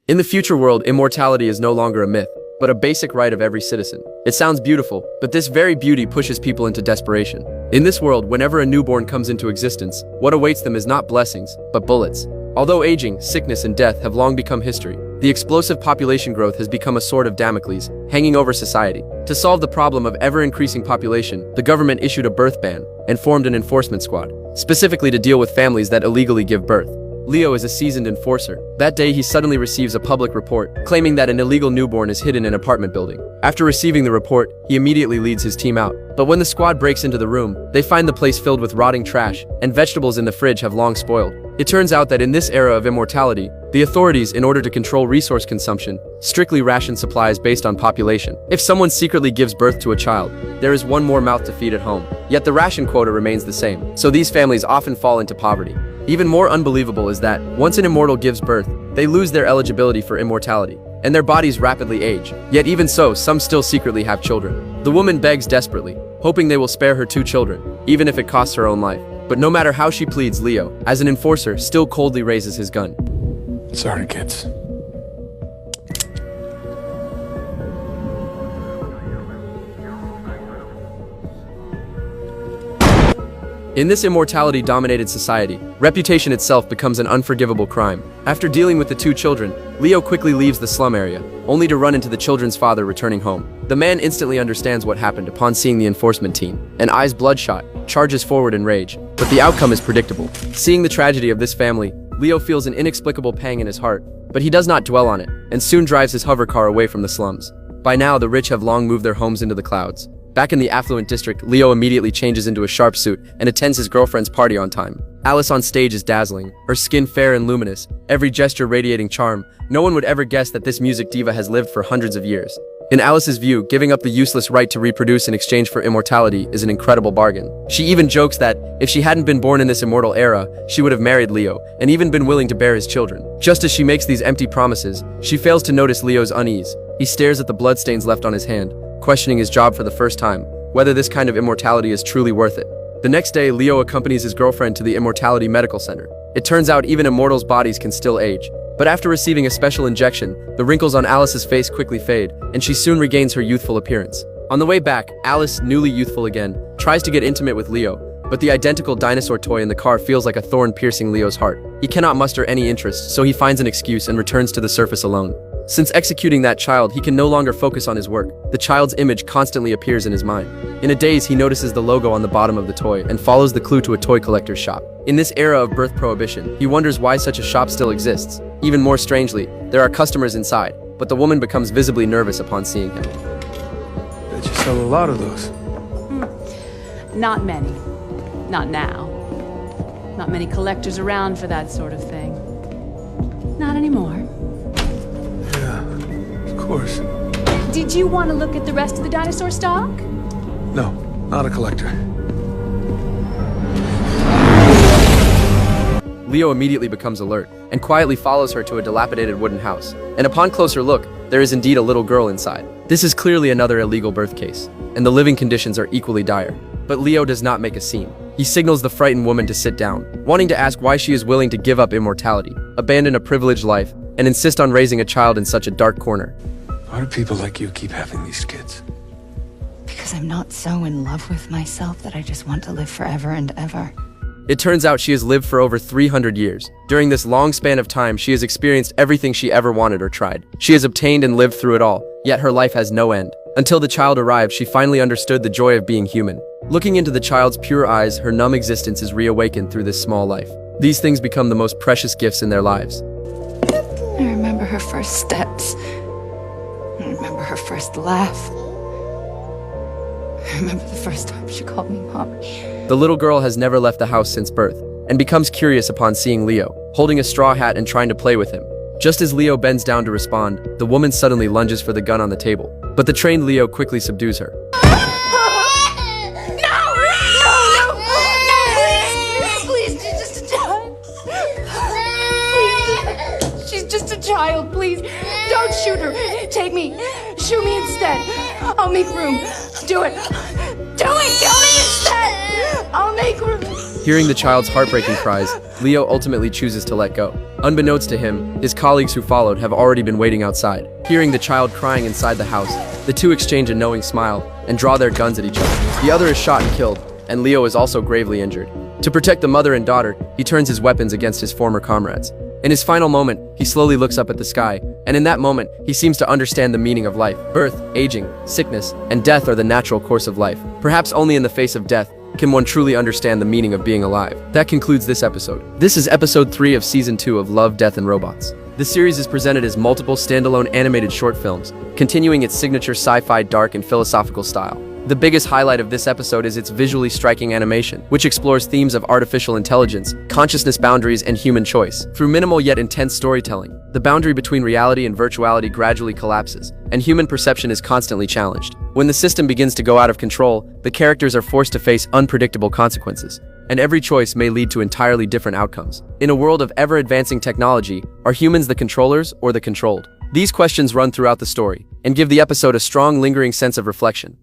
In the future world, immortality is no longer a myth, but a basic right of every citizen. It sounds beautiful, but this very beauty pushes people into desperation. In this world, whenever a newborn comes into existence, what awaits them is not blessings, but bullets. Although aging, sickness, and death have long become history, the explosive population growth has become a sword of Damocles, hanging over society. To solve the problem of ever-increasing population, the government issued a birth ban and formed an enforcement squad, specifically to deal with families that illegally give birth. Leo is a seasoned enforcer. That day, he suddenly receives a public report, claiming that an illegal newborn is hidden in an apartment building. After receiving the report, he immediately leads his team out. But when the squad breaks into the room, they find the place filled with rotting trash, and vegetables in the fridge have long spoiled. It turns out that in this era of immortality, the authorities, in order to control resource consumption, strictly ration supplies based on population. If someone secretly gives birth to a child, there is one more mouth to feed at home. Yet the ration quota remains the same, so these families often fall into poverty. Even more unbelievable is that, once an immortal gives birth, they lose their eligibility for immortality, and their bodies rapidly age. Yet even so, some still secretly have children. The woman begs desperately, hoping they will spare her 2 children, even if it costs her own life. But no matter how she pleads, Leo, as an enforcer, still coldly raises his gun. Sorry, kids. In this immortality-dominated society, reputation itself becomes an unforgivable crime. After dealing with the 2 children, Leo quickly leaves the slum area, only to run into the children's father returning home. The man instantly understands what happened upon seeing the enforcement team, and eyes bloodshot, charges forward in rage. But the outcome is predictable. Seeing the tragedy of this family, Leo feels an inexplicable pang in his heart, but he does not dwell on it, and soon drives his hover car away from the slums. By now, the rich have long moved their homes into the clouds. Back in the affluent district, Leo immediately changes into a sharp suit and attends his girlfriend's party on time. Alice on stage is dazzling, her skin fair and luminous, every gesture radiating charm. No one would ever guess that this music diva has lived for hundreds of years. In Alice's view, giving up the useless right to reproduce in exchange for immortality is an incredible bargain. She even jokes that, if she hadn't been born in this immortal era, she would have married Leo, and even been willing to bear his children. Just as she makes these empty promises, she fails to notice Leo's unease. He stares at the bloodstains left on his hand, questioning his job for the first time, whether this kind of immortality is truly worth it. The next day, Leo accompanies his girlfriend to the Immortality Medical Center. It turns out even immortals' bodies can still age. But after receiving a special injection, the wrinkles on Alice's face quickly fade, and she soon regains her youthful appearance. On the way back, Alice, newly youthful again, tries to get intimate with Leo, but the identical dinosaur toy in the car feels like a thorn piercing Leo's heart. He cannot muster any interest, so he finds an excuse and returns to the surface alone. Since executing that child, he can no longer focus on his work. The child's image constantly appears in his mind. In a daze, he notices the logo on the bottom of the toy and follows the clue to a toy collector's shop. In this era of birth prohibition, he wonders why such a shop still exists. Even more strangely, there are customers inside, but the woman becomes visibly nervous upon seeing him. Bet you sell a lot of those. Not many. Not now. Not many collectors around for that sort of thing. Not anymore. Of course. Did you want to look at the rest of the dinosaur stock? No, not a collector. Leo immediately becomes alert, and quietly follows her to a dilapidated wooden house. And upon closer look, there is indeed a little girl inside. This is clearly another illegal birth case, and the living conditions are equally dire. But Leo does not make a scene. He signals the frightened woman to sit down, wanting to ask why she is willing to give up immortality, abandon a privileged life, and insist on raising a child in such a dark corner. Why do people like you keep having these kids? Because I'm not so in love with myself that I just want to live forever and ever. It turns out she has lived for over 300 years. During this long span of time, she has experienced everything she ever wanted or tried. She has obtained and lived through it all, yet her life has no end. Until the child arrived, she finally understood the joy of being human. Looking into the child's pure eyes, her numb existence is reawakened through this small life. These things become the most precious gifts in their lives. I remember her first steps. I remember her first laugh. I remember the first time she called me mommy. The little girl has never left the house since birth, and becomes curious upon seeing Leo, holding a straw hat and trying to play with him. Just as Leo bends down to respond, the woman suddenly lunges for the gun on the table, but the trained Leo quickly subdues her. She's just a child, please. Don't shoot her. Take me. Shoot me instead. I'll make room. Do it. Do it. Kill me instead. I'll make room. Hearing the child's heartbreaking cries, Leo ultimately chooses to let go. Unbeknownst to him, his colleagues who followed have already been waiting outside. Hearing the child crying inside the house, the two exchange a knowing smile and draw their guns at each other. The other is shot and killed, and Leo is also gravely injured. To protect the mother and daughter, he turns his weapons against his former comrades. In his final moment, he slowly looks up at the sky, and in that moment, he seems to understand the meaning of life. Birth, aging, sickness, and death are the natural course of life. Perhaps only in the face of death can one truly understand the meaning of being alive. That concludes this episode. This is episode 3 of season 2 of Love, Death, and Robots. The series is presented as multiple standalone animated short films, continuing its signature sci-fi, dark, and philosophical style. The biggest highlight of this episode is its visually striking animation, which explores themes of artificial intelligence, consciousness boundaries, and human choice. Through minimal yet intense storytelling, the boundary between reality and virtuality gradually collapses, and human perception is constantly challenged. When the system begins to go out of control, the characters are forced to face unpredictable consequences, and every choice may lead to entirely different outcomes. In a world of ever-advancing technology, are humans the controllers or the controlled? These questions run throughout the story, and give the episode a strong, lingering sense of reflection.